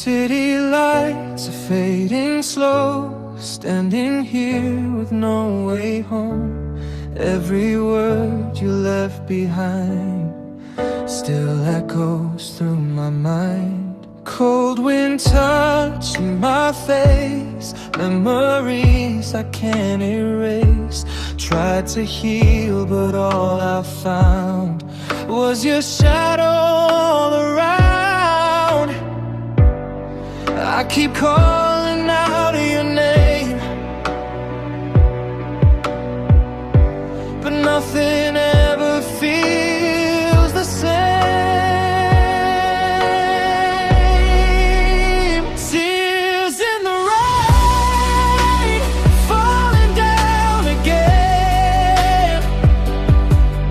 City lights are fading slow, standing here with no way home. Every word you left behind still echoes through my mind. Cold wind touching my face, memories I can't erase. Tried to heal, but all I found was your shadow all around. I keep calling out your name, but nothing ever feels the same. Tears in the rain, falling down again.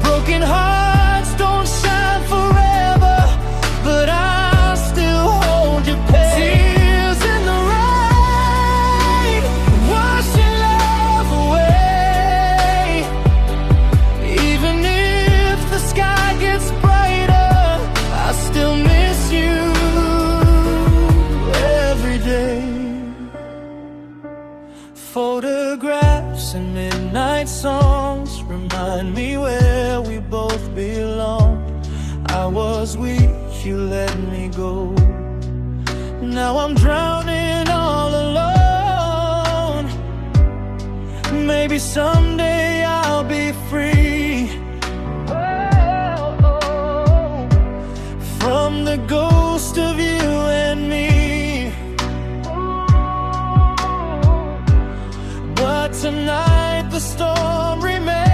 Broken hearts don't shine forever, but I still hold your pain. Tears in the rain, washing love away. Even if the sky gets brighter, I still miss you every day. Photographs and midnight songs remind me where we both belong. I was weak, you let me go. Now I'm drowning all alone. Maybe someday I'll be free from the ghost of you and me. But tonight the storm remains.